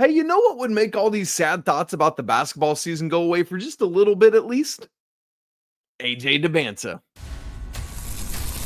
Hey, you know what would make all these sad thoughts about the basketball season go away for just a little bit at least? AJ Dybantsa.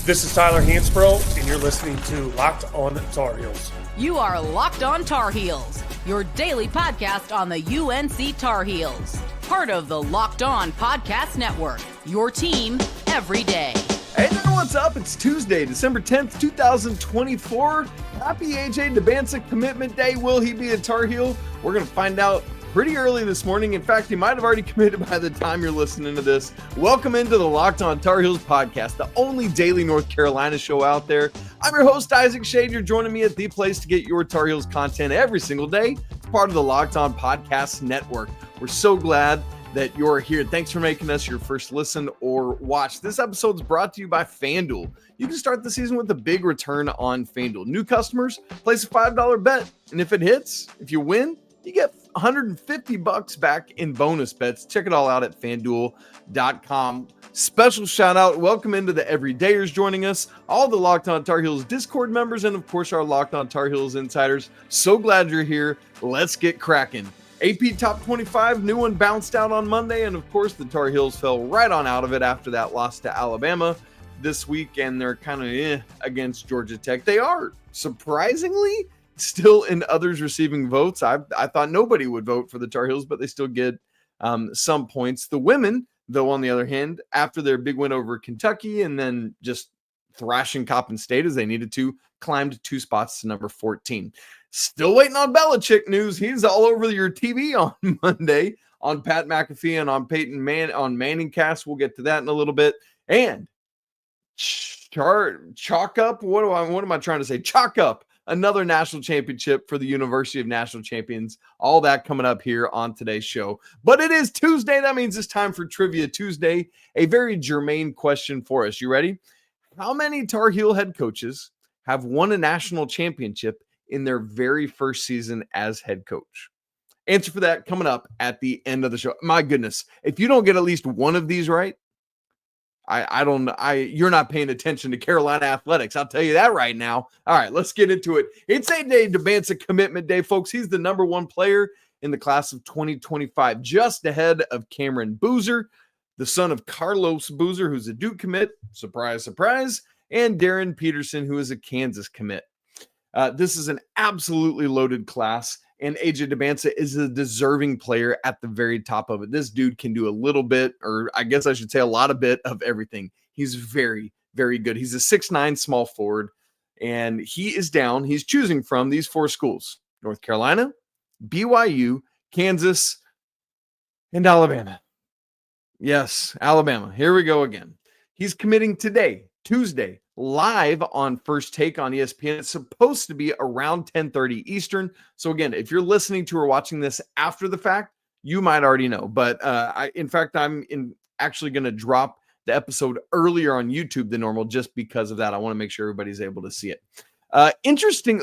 This is Tyler Hansbrough, and you're listening to Locked On Tar Heels. You are Locked On Tar Heels, your daily podcast on the UNC Tar Heels. Part of the Locked On Podcast Network, your team every day. Hey there, what's up? It's Tuesday, December 10th, 2024. Happy AJ Dybantsa Commitment Day. Will he be a Tar Heel? We're going to find out pretty early this morning. In fact, he might have already committed by the time you're listening to this. Welcome into the Locked On Tar Heels podcast, the only daily North Carolina show out there. I'm your host, Isaac Schade. You're joining me at the place to get your Tar Heels content every single day. It's part of the Locked On Podcast Network. We're so glad that you're here. Thanks for making us your first listen or watch. This episode is brought to you by FanDuel. You can start the season with a big return on FanDuel. New customers, place a $5 bet. And if it hits, if you win, you get $150 back in bonus bets. Check it all out at FanDuel.com. Special shout out. Welcome into the Everydayers joining us. All the Locked On Tar Heels Discord members and of course our Locked On Tar Heels insiders. So glad you're here. Let's get cracking. AP Top 25, new one bounced out on Monday, and of course the Tar Heels fell right on out of it after that loss to Alabama this week, and they're kind of against Georgia Tech. They are, surprisingly, still in others receiving votes. I thought nobody would vote for the Tar Heels, but they still get some points. The women, though, on the other hand, after their big win over Kentucky and then just thrashing Coppin State as they needed to, climbed 2 spots to number 14. Still waiting on Belichick news. He's all over your TV on Monday on Pat McAfee and on on Manning Cast. We'll get to that in a little bit. And chalk up. What am I trying to say? Chalk up another national championship for the University of National Champions. All that coming up here on today's show. But it is Tuesday. That means it's time for Trivia Tuesday. A very germane question for us. You ready? How many Tar Heel head coaches have won a national championship in their very first season as head coach? Answer for that coming up at the end of the show. My goodness, if you don't get at least one of these right, you're not paying attention to Carolina athletics. I'll tell you that right now. All right, let's get into it. It's AJ Dybantsa Commitment Day, folks. He's the number one player in the class of 2025, just ahead of Cameron Boozer, the son of Carlos Boozer, who's a Duke commit. Surprise, surprise. And Darren Peterson, who is a Kansas commit. This is an absolutely loaded class, and AJ Dybantsa is a deserving player at the very top of it. This dude can do a little bit, or I guess I should say a lot of bit of everything. He's very, very good. He's a 6'9" small forward, and he is down. He's choosing from these 4 schools: North Carolina, BYU, Kansas, and Alabama. Yes, Alabama. Here we go again. He's committing today, Tuesday, live on First Take on ESPN. It's supposed to be around 10:30 Eastern. So again, if you're listening to or watching this after the fact, you might already know. But I'm actually going to drop the episode earlier on YouTube than normal just because of that. I want to make sure everybody's able to see it. Interesting.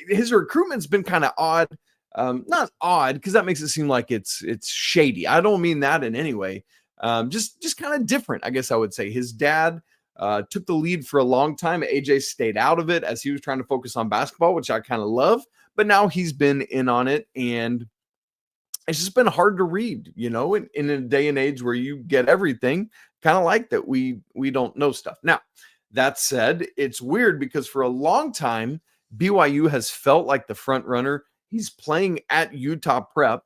His recruitment's been kind of odd. Not odd, because that makes it seem like it's shady. I don't mean that in any way. Just kind of different, I guess I would say. His dad took the lead for a long time. AJ stayed out of it as he was trying to focus on basketball, which I kind of love. But now he's been in on it, and it's just been hard to read, in a day and age where you get everything. Kind of like that we don't know stuff. Now, that said, it's weird because for a long time, BYU has felt like the front runner. He's playing at Utah Prep,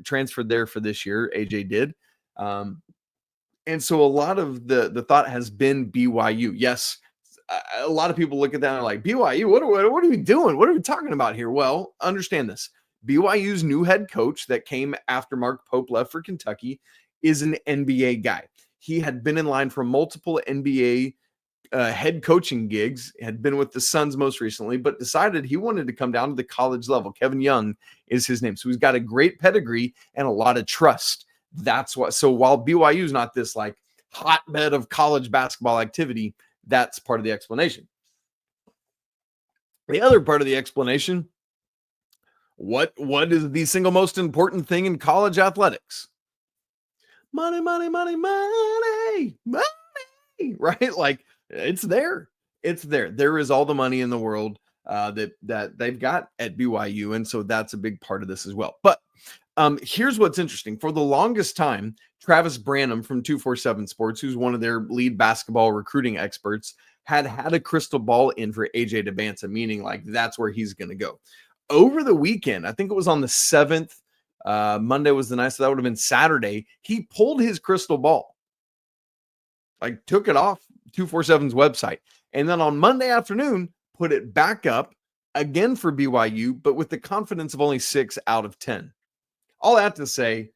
transferred there for this year. AJ did. And so a lot of the thought has been BYU. Yes, a lot of people look at that and are like, BYU, what are we doing? What are we talking about here? Well, understand this. BYU's new head coach that came after Mark Pope left for Kentucky is an NBA guy. He had been in line for multiple NBA head coaching gigs, had been with the Suns most recently, but decided he wanted to come down to the college level. Kevin Young is his name. So he's got a great pedigree and a lot of trust. That's what. So while BYU is not this like hotbed of college basketball activity, that's part of the explanation. The other part of the explanation, what is the single most important thing in college athletics? Money, money, money, money, money, right? Like it's there. It's there. There is all the money in the world. that they've got at BYU. And so that's a big part of this as well. But here's what's interesting. For the longest time, Travis Branham from 247 Sports, who's one of their lead basketball recruiting experts, had a crystal ball in for AJ Dybantsa, meaning like that's where he's going to go. Over the weekend, I think it was on the 7th, Monday was the night, so that would have been Saturday, he pulled his crystal ball, like took it off 247's website. And then on Monday afternoon, put it back up again for BYU, but with the confidence of only 6 out of 10. All that to say,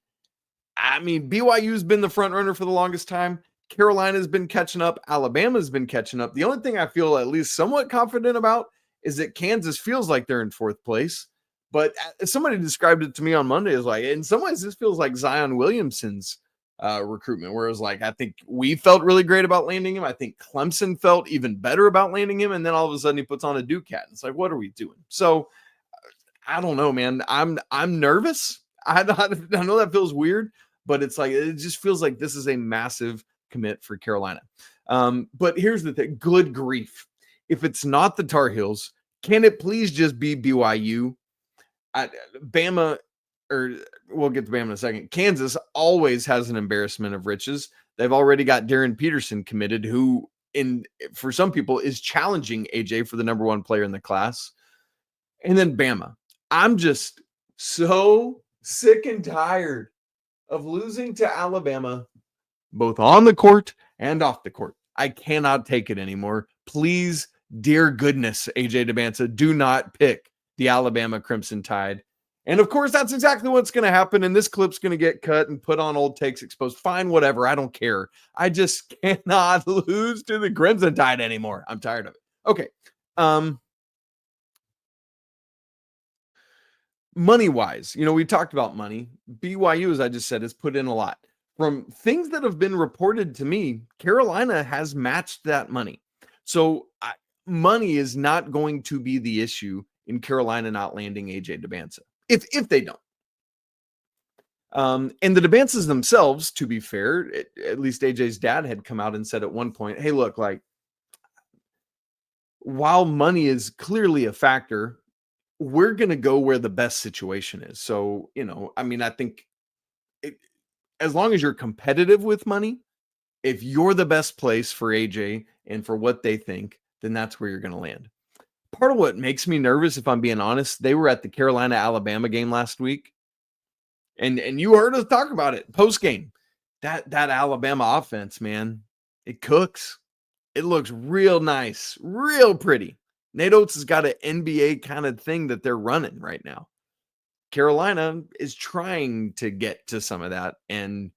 I mean, BYU's been the front runner for the longest time. Carolina's been catching up. Alabama's been catching up. The only thing I feel at least somewhat confident about is that Kansas feels like they're in 4th place. But somebody described it to me on Monday as like, in some ways, this feels like Zion Williamson's recruitment, where it was like, I think we felt really great about landing him. I think Clemson felt even better about landing him. And then all of a sudden he puts on a Ducat. It's like, what are we doing? So I don't know, man. I'm nervous. I know that feels weird, but it's like, it just feels like this is a massive commit for Carolina. But here's the thing. Good grief. If it's not the Tar Heels, can it please just be BYU? Bama, or we'll get to Bama in a second. Kansas always has an embarrassment of riches. They've already got Darren Peterson committed, who for some people is challenging AJ for the number 1 player in the class. And then Bama. I'm just so sick and tired of losing to Alabama, both on the court and off the court. I cannot take it anymore. Please, dear goodness, AJ Dybantsa, do not pick the Alabama Crimson Tide. And of course, that's exactly what's going to happen. And this clip's going to get cut and put on Old Takes Exposed. Fine, whatever. I don't care. I just cannot lose to the Crimson Tide anymore. I'm tired of it. Okay. Money-wise, we talked about money. BYU, as I just said, has put in a lot. From things that have been reported to me, Carolina has matched that money. So money is not going to be the issue in Carolina not landing AJ Dybantsa, if they don't. And the Dybantsas themselves, to be fair, at least AJ's dad had come out and said at one point, hey, look, like, while money is clearly a factor, we're going to go where the best situation is. So, I think as long as you're competitive with money, if you're the best place for AJ and for what they think, then that's where you're going to land. Part of what makes me nervous, if I'm being honest, they were at the Carolina-Alabama game last week. And you heard us talk about it post-game. That Alabama offense, man, it cooks. It looks real nice, real pretty. Nate Oates has got an NBA kind of thing that they're running right now. Carolina is trying to get to some of that. And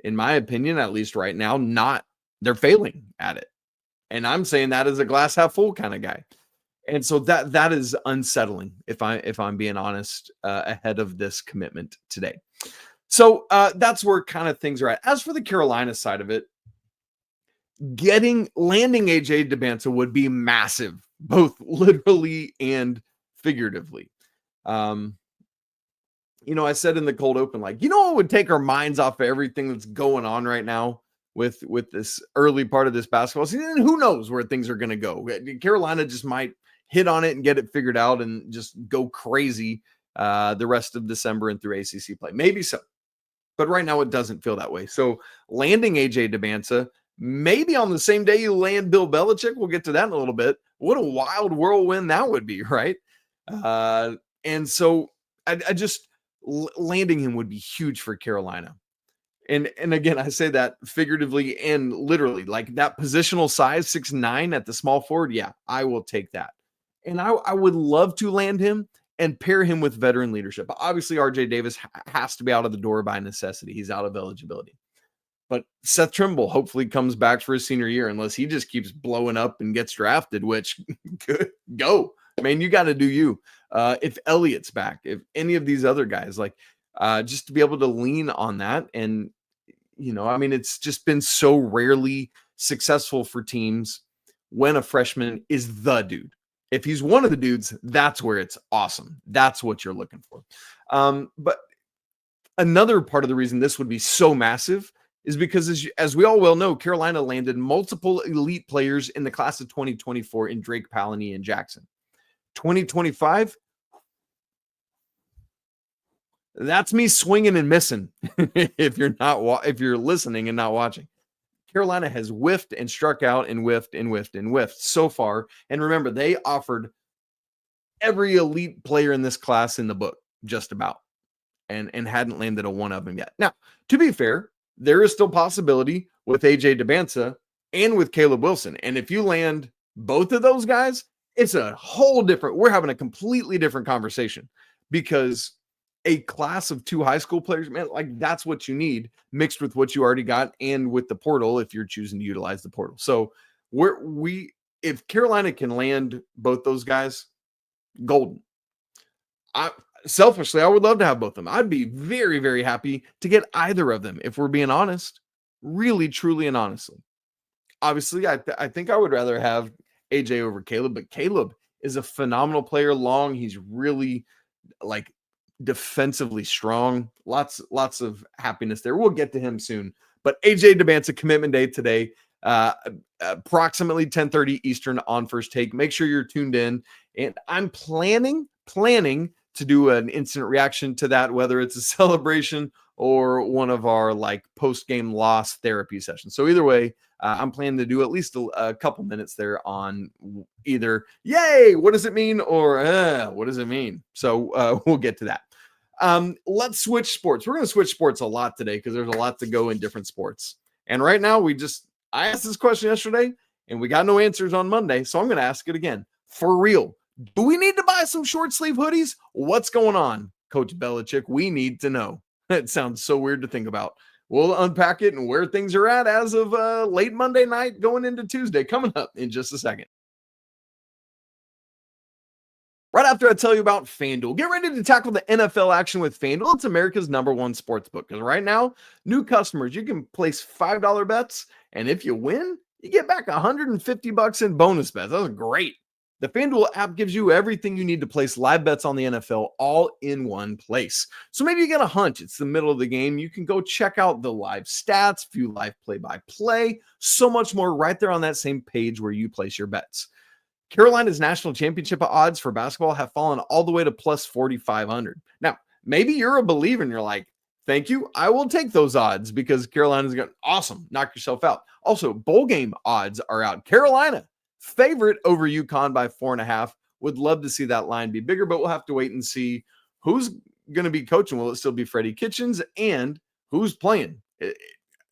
in my opinion, at least right now, they're failing at it. And I'm saying that as a glass half full kind of guy. And so that is unsettling, if I'm being honest, ahead of this commitment today. So that's where kind of things are at. As for the Carolina side of it, landing AJ Dybantsa would be massive, both literally and figuratively. I said in the cold open, like, what would take our minds off of everything that's going on right now with this early part of this basketball season? And who knows where things are going to go? Carolina just might hit on it and get it figured out and just go crazy the rest of December and through ACC play. Maybe so. But right now it doesn't feel that way. So landing AJ Dybantsa, maybe on the same day you land Bill Belichick, we'll get to that in a little bit. What a wild whirlwind that would be, right? And so I just landing him would be huge for Carolina. And again, I say that figuratively and literally, like that positional size, 6'9" at the small forward. Yeah, I will take that. And I would love to land him and pair him with veteran leadership. Obviously, RJ Davis has to be out of the door by necessity. He's out of eligibility. But Seth Trimble hopefully comes back for his senior year, unless he just keeps blowing up and gets drafted, which go. Man, you got to do you. If Elliot's back, if any of these other guys, like just to be able to lean on that. And, it's just been so rarely successful for teams when a freshman is the dude. If he's one of the dudes, that's where it's awesome. That's what you're looking for. But another part of the reason this would be so massive is because, as we all well know, Carolina landed multiple elite players in the class of 2024 in Drake, Powell, and Ian Jackson. 2025, that's me swinging and missing. if you're listening and not watching. Carolina has whiffed and struck out and whiffed and whiffed and whiffed so far. And remember, they offered every elite player in this class in the book, just about, and hadn't landed a one of them yet. Now, to be fair, there is still possibility with AJ Dybantsa and with Caleb Wilson. And if you land both of those guys, it's a whole different, we're having a completely different conversation, because a class of 2 high school players, man, like that's what you need mixed with what you already got and with the portal if you're choosing to utilize the portal. So if Carolina can land both those guys, golden. Selfishly, I would love to have both of them. I'd be very, very happy to get either of them, if we're being honest, really, truly, and honestly. Obviously, I think I would rather have AJ over Caleb, but Caleb is a phenomenal player. Long, he's really like defensively strong. Lots of happiness there. We'll get to him soon. But AJ Dybantsa commitment day today, approximately 10:30 Eastern on First Take. Make sure you're tuned in. And I'm planning to do an instant reaction to that, whether it's a celebration or one of our like post-game loss therapy sessions. So either way, I'm planning to do at least a couple minutes there on either, yay, what does it mean? Or what does it mean? So we'll get to that. Let's switch sports. We're going to switch sports a lot today because there's a lot to go in different sports. And right now I asked this question yesterday and we got no answers on Monday. So I'm going to ask it again. For real, do we need to buy some short sleeve hoodies? What's going on, Coach Belichick? We need to know. It sounds so weird to think about. We'll unpack it and where things are at as of late Monday night going into Tuesday, coming up in just a second. Right after I tell you about FanDuel, get ready to tackle the NFL action with FanDuel. It's America's #1 sports book. Because right now, new customers, you can place $5 bets, and if you win, you get back $150 in bonus bets. That's great. The FanDuel app gives you everything you need to place live bets on the NFL all in one place. So maybe you get a hunch. It's the middle of the game. You can go check out the live stats, view live play-by-play, so much more right there on that same page where you place your bets. Carolina's national championship odds for basketball have fallen all the way to plus 4,500. Now, maybe you're a believer and you're like, thank you, I will take those odds because Carolina's going awesome, knock yourself out. Also, bowl game odds are out. Carolina, favorite over UConn by 4.5. Would love to see that line be bigger, but we'll have to wait and see who's going to be coaching. Will it still be Freddie Kitchens? And who's playing?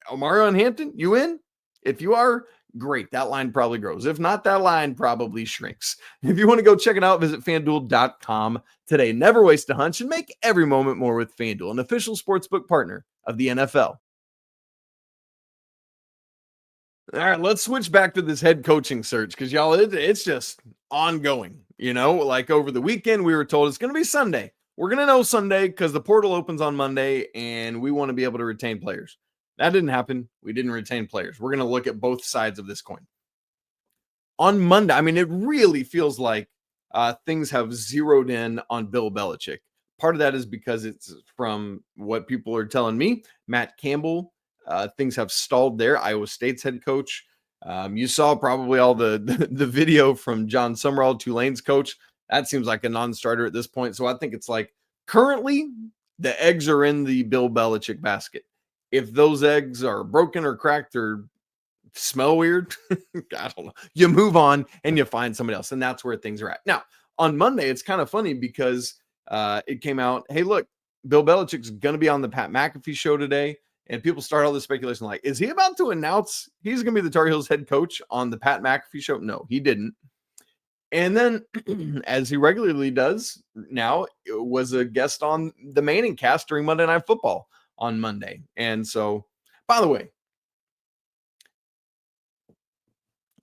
Omari and Hampton, you in? If you are, great. That line probably grows. If not, that line probably shrinks. If you want to go check it out, visit FanDuel.com today. Never waste a hunch and make every moment more with FanDuel, an official sportsbook partner of the NFL. All right, let's switch back to this head coaching search because, y'all, it's just ongoing. You know, like over the weekend, we were told it's going to be Sunday. We're going to know Sunday because the portal opens on Monday and we want to be able to retain players. That didn't happen. We didn't retain players. We're going to look at both sides of this coin. On Monday, I mean, it really feels like things have zeroed in on Bill Belichick. Part of that is because it's from what people are telling me. Matt Campbell, things have stalled there. Iowa State's head coach. You saw probably all the video from John Summerall, Tulane's coach. That seems like a non-starter at this point. So I think it's like currently the eggs are in the Bill Belichick basket. If those eggs are broken or cracked or smell weird, I don't know. You move on and you find somebody else. And that's where things are at. Now, on Monday, it's kind of funny because it came out, hey, look, Bill Belichick's going to be on the Pat McAfee show today. And people start all this speculation like, is he about to announce he's going to be the Tar Heels head coach on the Pat McAfee show? No, he didn't. And then, as he regularly does now, was a guest on the Manning cast during Monday Night Football on Monday. And so, by the way,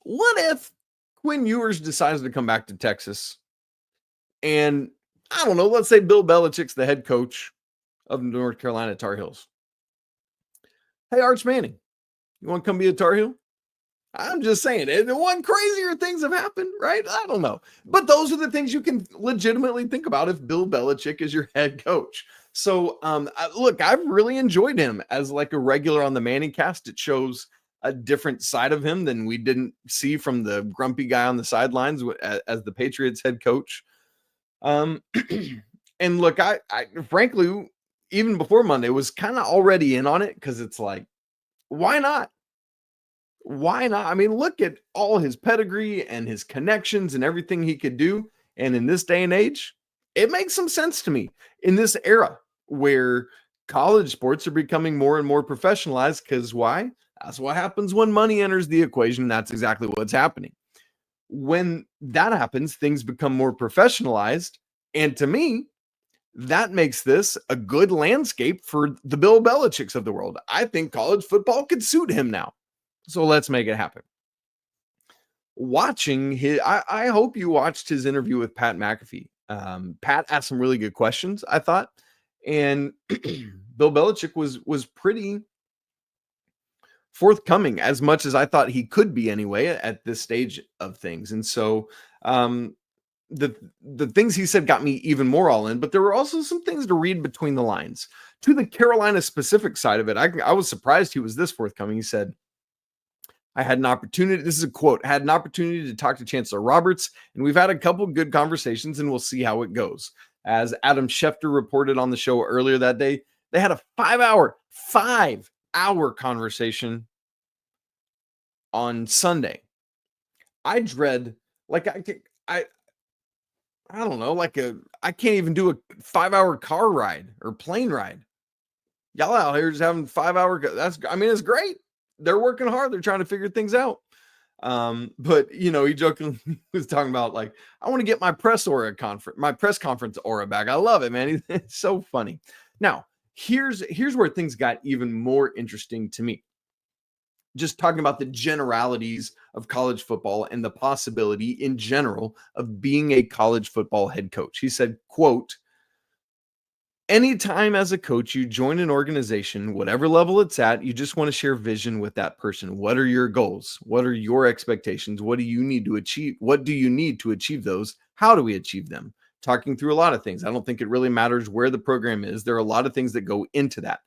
what if Quinn Ewers decides to come back to Texas and, I don't know, let's say Bill Belichick's the head coach of North Carolina Tar Heels. Hey, Arch Manning, you want to come be a Tar Heel? I'm just saying, one crazier things have happened, right? I don't know. But those are the things you can legitimately think about if Bill Belichick is your head coach. So, look, I've really enjoyed him as like a regular on the Manning cast. It shows a different side of him than we didn't see from the grumpy guy on the sidelines as the Patriots head coach. And look, I frankly, even before Monday, was kind of already in on it because it's like, why not? Why not? I mean, look at all his pedigree and his connections and everything he could do. And in this day and age, it makes some sense to me in this era where college sports are becoming more and more professionalized. Because why? That's what happens when money enters the equation. That's exactly what's happening. When that happens, things become more professionalized. And to me, that makes this a good landscape for the Bill Belichicks of the world. I think college football could suit him now. So let's make it happen. Watching his, I hope you watched his interview with Pat McAfee. Pat asked some really good questions, I thought. And Bill Belichick was pretty forthcoming, as much as I thought he could be anyway at this stage of things. And so the things he said got me even more all in, but there were also some things to read between the lines. To the Carolina specific side of it, I was surprised he was this forthcoming. He said, I had an opportunity, this is a quote, had an opportunity to talk to Chancellor Roberts, and we've had a couple good conversations, and we'll see how it goes. As Adam Schefter reported on the show earlier that day, they had a 5-hour conversation on Sunday. I dread, like, I don't know, I can't even do a 5-hour car ride or plane ride. Y'all out here just having 5-hour, it's great. They're working hard. They're trying to figure things out. But he jokingly was talking about, like, I want to get my press conference aura back. I love it, man. It's so funny. Now, here's where things got even more interesting to me. Just talking about the generalities of college football and the possibility in general of being a college football head coach. He said, quote, anytime as a coach you join an organization, whatever level it's at, you just want to share vision with that person. What are your goals? What are your expectations? What do you need to achieve? What do you need to achieve those? How do we achieve them? Talking through a lot of things. I don't think it really matters where the program is. There are a lot of things that go into that.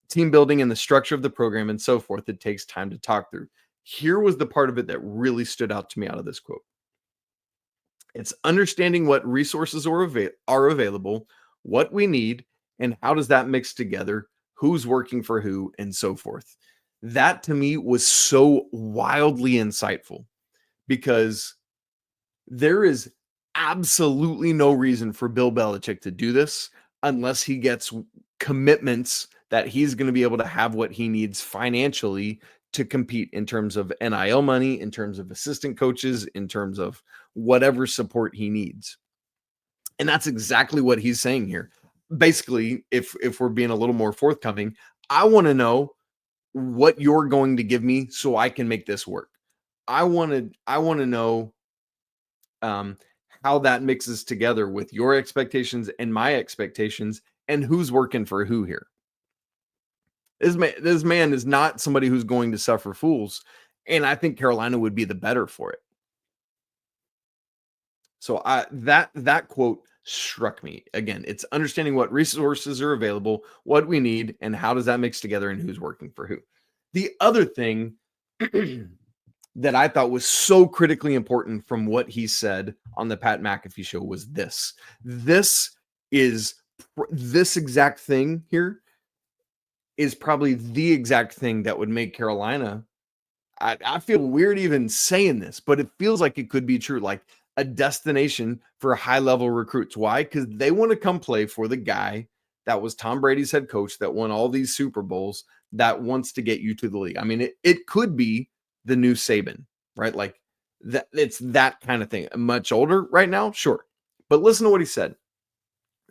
Team building and the structure of the program and so forth. It takes time to talk through. Here was the part of it that really stood out to me out of this quote. It's understanding what resources are available, what we need, and how does that mix together, who's working for who, and so forth. That to me was so wildly insightful, because there is absolutely no reason for Bill Belichick to do this unless he gets commitments that he's going to be able to have what he needs financially to compete in terms of NIL money, in terms of assistant coaches, in terms of whatever support he needs. And that's exactly what he's saying here. Basically, if we're being a little more forthcoming, I want to know what you're going to give me so I can make this work. I want to know how that mixes together with your expectations and my expectations, and who's working for who here. This man is not somebody who's going to suffer fools, and I think Carolina would be the better for it. So that quote struck me. Again, it's understanding what resources are available, what we need, and how does that mix together, and who's working for who. The other thing that I thought was so critically important from what he said on the Pat McAfee show was this. This exact thing here is probably the exact thing that would make Carolina, I feel weird even saying this, but it feels like it could be true, like a destination for high-level recruits. Why? Because they want to come play for the guy that was Tom Brady's head coach, that won all these Super Bowls, that wants to get you to the league. I mean, it could be the new Saban, right? Like that. It's that kind of thing. Much older right now, sure. But listen to what he said.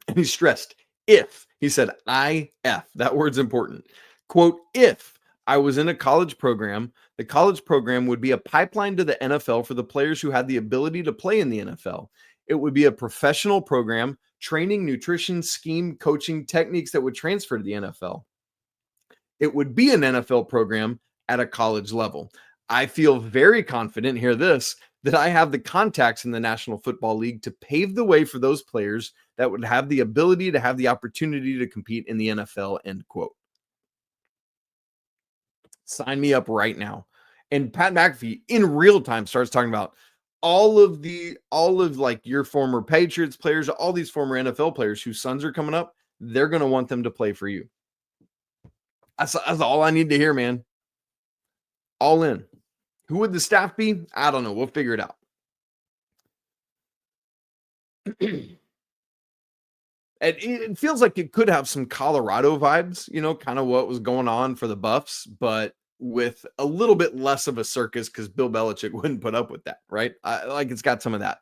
And he stressed, if. He said, IF. That word's important. Quote, if I was in a college program, the college program would be a pipeline to the NFL for the players who had the ability to play in the NFL. It would be a professional program, training, nutrition, scheme, coaching, techniques that would transfer to the NFL. It would be an NFL program at a college level. I feel very confident, hear this, that I have the contacts in the National Football League to pave the way for those players that would have the ability to have the opportunity to compete in the NFL, end quote. Sign me up right now. And Pat McAfee in real time starts talking about all of like your former Patriots players, all these former NFL players whose sons are coming up. They're going to want them to play for you. That's all I need to hear, man. All in. Who would the staff be? I don't know. We'll figure it out. It feels like it could have some Colorado vibes, kind of what was going on for the Buffs, but with a little bit less of a circus because Bill Belichick wouldn't put up with that, right? It's got some of that.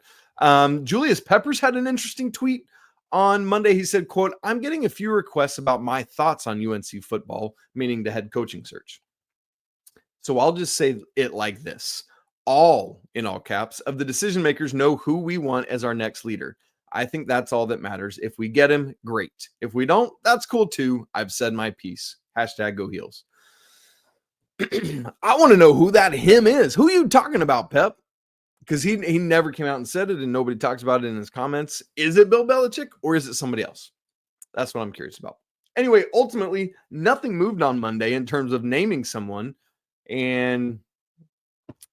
Julius Peppers had an interesting tweet on Monday. He said, quote, "I'm getting a few requests about my thoughts on UNC football," meaning the head coaching search. So I'll just say it like this. All, in all caps, of the decision makers know who we want as our next leader. I think that's all that matters. If we get him, great. If we don't, that's cool too. I've said my piece. #go Heels. I want to know who that him is. Who are you talking about, Pep? Because he never came out and said it and nobody talks about it in his comments. Is it Bill Belichick or is it somebody else? That's what I'm curious about. Anyway, ultimately, nothing moved on Monday in terms of naming someone.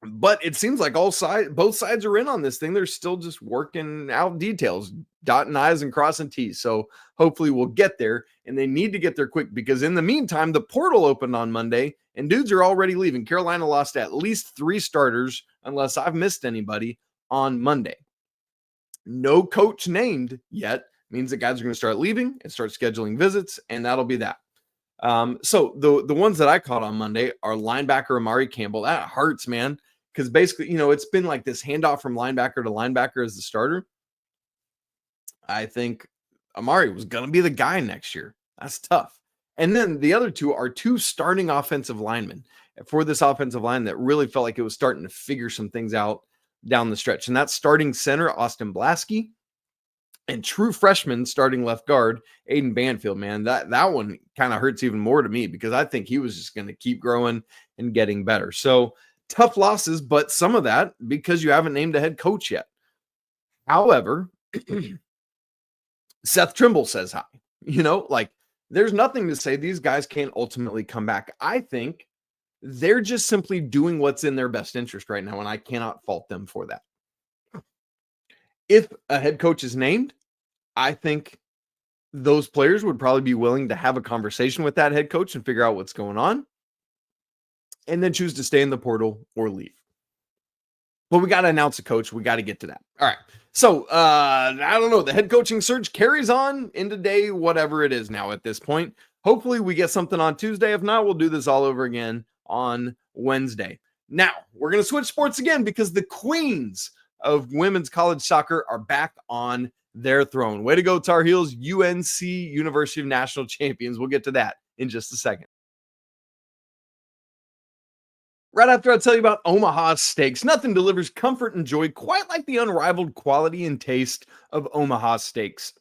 But it seems like both sides are in on this thing. They're still just working out details, dotting I's and crossing T's. So hopefully we'll get there, and they need to get there quick because in the meantime, the portal opened on Monday and dudes are already leaving. Carolina lost at least 3 starters, unless I've missed anybody, on Monday. No coach named yet means that guys are going to start leaving and start scheduling visits, and that'll be that. So the ones that I caught on Monday are linebacker Amari Campbell. That hurts, man, because basically, it's been like this handoff from linebacker to linebacker as the starter. I think Amari was going to be the guy next year. That's tough. And then the other 2 are 2 starting offensive linemen for this offensive line that really felt like it was starting to figure some things out down the stretch. And that's starting center Austin Blasky and true freshman starting left guard Aiden Banfield. Man, that one kind of hurts even more to me because I think he was just going to keep growing and getting better. So tough losses, but some of that because you haven't named a head coach yet. However, Seth Trimble says hi. There's nothing to say these guys can't ultimately come back. I think they're just simply doing what's in their best interest right now, and I cannot fault them for that. If a head coach is named, I think those players would probably be willing to have a conversation with that head coach and figure out what's going on and then choose to stay in the portal or leave. But we got to announce a coach. We got to get to that. All right. So, I don't know. The head coaching search carries on into day whatever it is now at this point. Hopefully we get something on Tuesday. If not, we'll do this all over again on Wednesday. Now, we're going to switch sports again because the queens of women's college soccer are back on their throne. Way to go, Tar Heels, UNC, University of National Champions. We'll get to that in just a second. Right after I tell you about Omaha Steaks, nothing delivers comfort and joy quite like the unrivaled quality and taste of Omaha Steaks.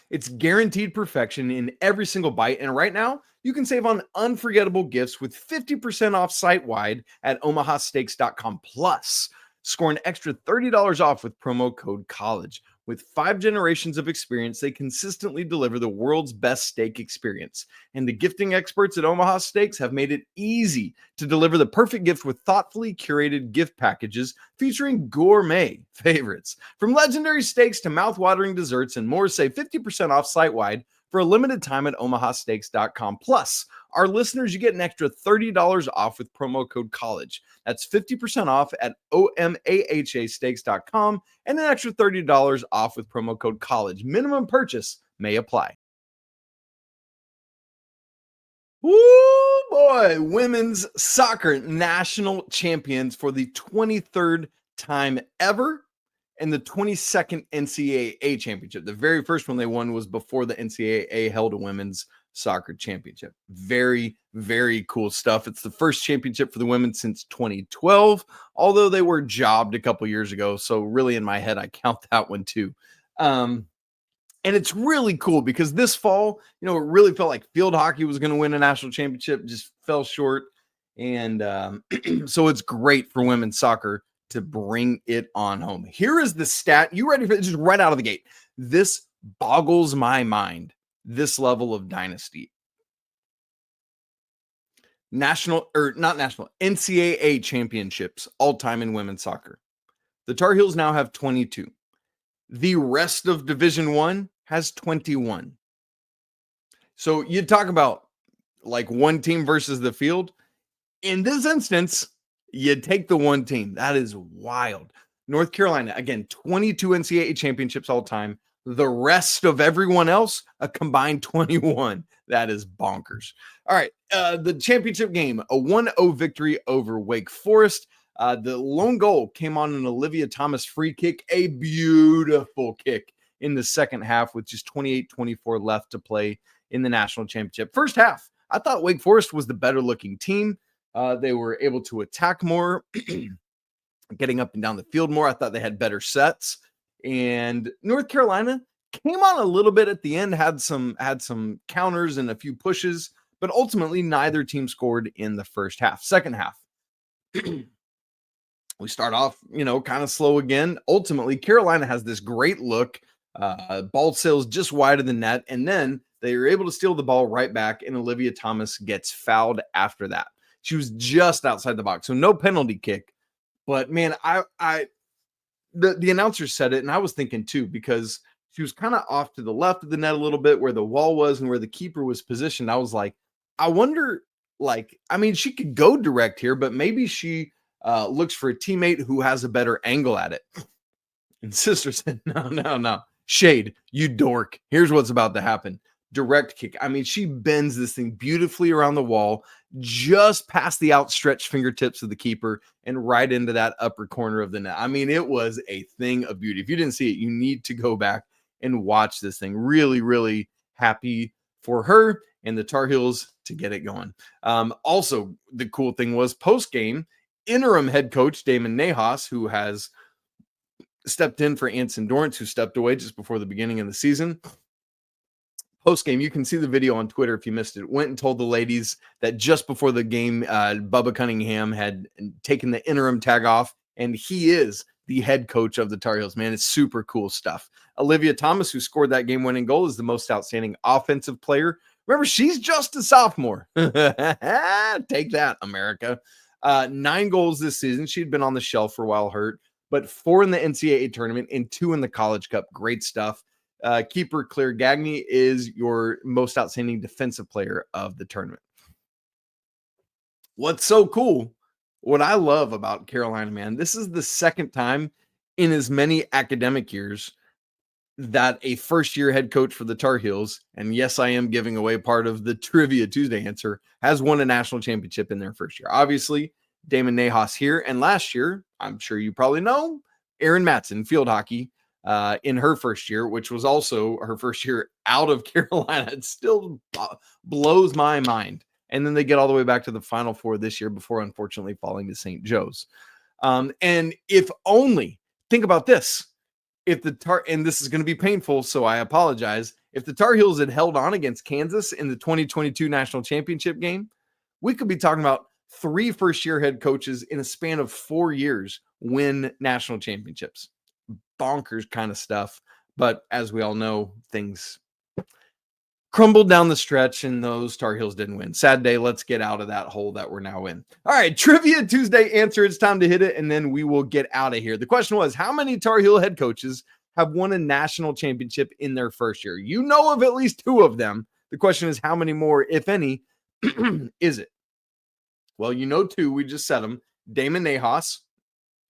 It's guaranteed perfection in every single bite, and right now, you can save on unforgettable gifts with 50% off site-wide at omahasteaks.com. Plus, score an extra $30 off with promo code COLLEGE. With 5 generations of experience, they consistently deliver the world's best steak experience. And the gifting experts at Omaha Steaks have made it easy to deliver the perfect gift with thoughtfully curated gift packages featuring gourmet favorites. From legendary steaks to mouth-watering desserts and more, save 50% off site-wide for a limited time at omahasteaks.com. Plus, our listeners, you get an extra $30 off with promo code COLLEGE. That's 50% off at omahasteaks.com and an extra $30 off with promo code COLLEGE. Minimum purchase may apply. Woo boy, women's soccer national champions for the 23rd time ever and the 22nd NCAA championship. The very first one they won was before the NCAA held a women's soccer championship. Very, very cool stuff. It's the first championship for the women since 2012, although they were jobbed a couple years ago. So really in my head, I count that one too. And it's really cool because this fall, it really felt like field hockey was going to win a national championship, just fell short. And so it's great for women's soccer to bring it on home. Here is the stat. You ready for it? Just right out of the gate. This boggles my mind, this level of dynasty. NCAA championships all time in women's soccer. The Tar Heels now have 22. The rest of Division I has 21. So you talk about like one team versus the field. In this instance, you take the one team. That is wild. North Carolina, again, 22 NCAA championships all time. The rest of everyone else, a combined 21. That is bonkers. All right, the championship game, a 1-0 victory over Wake Forest. The lone goal came on an Olivia Thomas free kick, a beautiful kick in the second half with just 28-24 left to play in the national championship. First half, I thought Wake Forest was the better looking team. They were able to attack more, getting up and down the field more. I thought they had better sets. And North Carolina came on a little bit at the end, had some counters and a few pushes, but ultimately neither team scored in the first half. Second half, we start off, kind of slow again. Ultimately, Carolina has this great look. Ball sails just wide of the net, and then they are able to steal the ball right back, and Olivia Thomas gets fouled after that. She was just outside the box, so no penalty kick. But man, the announcer said it, and I was thinking too, because she was kind of off to the left of the net a little bit where the wall was and where the keeper was positioned. I was like, I wonder, she could go direct here, but maybe she looks for a teammate who has a better angle at it. And sister said, no. Schade, you dork. Here's what's about to happen. Direct kick. She bends this thing beautifully around the wall, just past the outstretched fingertips of the keeper and right into that upper corner of the net. It was a thing of beauty. If you didn't see it, you need to go back and watch this thing. Really, really happy for her and the Tar Heels to get it going. Also, the cool thing was post-game, interim head coach Damon Nahas, who has stepped in for Anson Dorrance, who stepped away just before the beginning of the season. Post-game, you can see the video on Twitter if you missed it, went and told the ladies that just before the game, Bubba Cunningham had taken the interim tag off, and he is the head coach of the Tar Heels. Man, it's super cool stuff. Olivia Thomas, who scored that game-winning goal, is the most outstanding offensive player. Remember, she's just a sophomore. Take that, America. 9 goals this season. She'd been on the shelf for a while, hurt, but 4 in the NCAA tournament and 2 in the College Cup. Great stuff. Keeper Claire Gagne is your most outstanding defensive player of the tournament. What's so cool, what I love about Carolina, man, this is the second time in as many academic years that a first-year head coach for the Tar Heels, and yes, I am giving away part of the Trivia Tuesday answer, has won a national championship in their first year. Obviously, Damon Nahas here, and last year, I'm sure you probably know, Erin Matson, field hockey, in her first year, which was also her first year out of Carolina. It still blows my mind. And then they get all the way back to the Final Four this year before, unfortunately, falling to St. Joe's. And if only, think about this, and this is going to be painful, so I apologize. If the Tar Heels had held on against Kansas in the 2022 national championship game, we could be talking about 3 first-year head coaches in a span of 4 years win national championships. Bonkers kind of stuff. But as we all know, things crumbled down the stretch and those Tar Heels didn't win. Sad day. Let's get out of that hole that we're now in. All right, Trivia Tuesday answer. It's time to hit it, and then we will get out of here. The question was, how many Tar Heel head coaches have won a national championship in their first year? You know of at least 2 of them. The question is, how many more, if any, is it? Well, 2. We just said them. Damon Nahas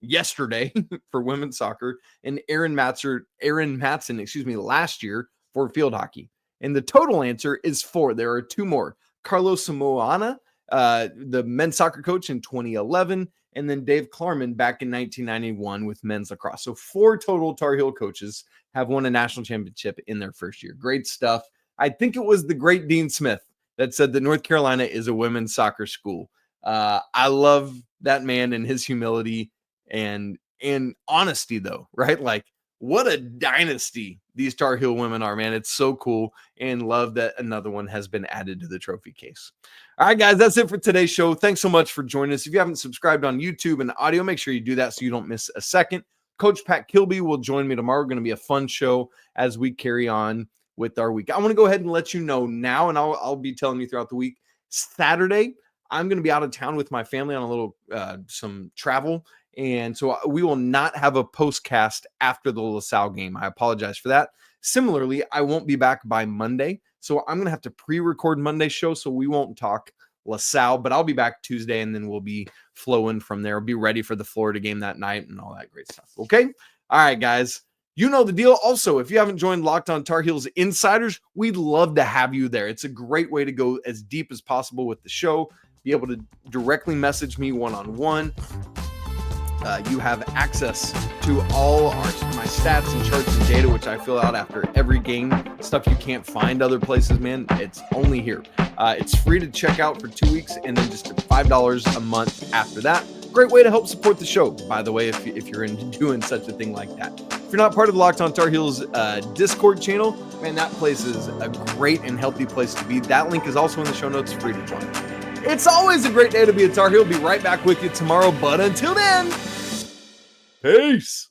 yesterday for women's soccer, and Erin Matson, last year for field hockey. And the total answer is 4. There are 2 more. Carlos Samoana, the men's soccer coach in 2011, and then Dave Klarman back in 1991 with men's lacrosse. So 4 total Tar Heel coaches have won a national championship in their first year. Great stuff. I think it was the great Dean Smith that said that North Carolina is a women's soccer school. I love that man and his humility and honesty, though, right? Like, what a dynasty these Tar Heel women are, man. It's so cool, and love that another one has been added to the trophy case. All right, guys, that's it for today's show. Thanks so much for joining us. If you haven't subscribed on YouTube and audio, make sure you do that so you don't miss a second. Coach Pat Kilby will join me tomorrow. Going to be a fun show as we carry on with our week. I want to go ahead and let you know now, and I'll be telling you throughout the week. Saturday, I'm going to be out of town with my family on a little, some travel. And so we will not have a postcast after the LaSalle game. I apologize for that. Similarly, I won't be back by Monday. So I'm going to have to pre-record Monday's show. So we won't talk LaSalle, but I'll be back Tuesday and then we'll be flowing from there. We'll be ready for the Florida game that night and all that great stuff. Okay. All right, guys. You know the deal. Also, if you haven't joined Locked On Tar Heels Insiders, we'd love to have you there. It's a great way to go as deep as possible with the show, be able to directly message me one-on-one. You have access to all my stats and charts and data, which I fill out after every game. Stuff you can't find other places, man. It's only here. It's free to check out for 2 weeks and then just $5 a month after that. Great way to help support the show, by the way, if you're into doing such a thing like that. If you're not part of the Locked On Tar Heels Discord channel, man, that place is a great and healthy place to be. That link is also in the show notes, free to join. It's always a great day to be a Tar Heel. Be right back with you tomorrow, but until then, peace.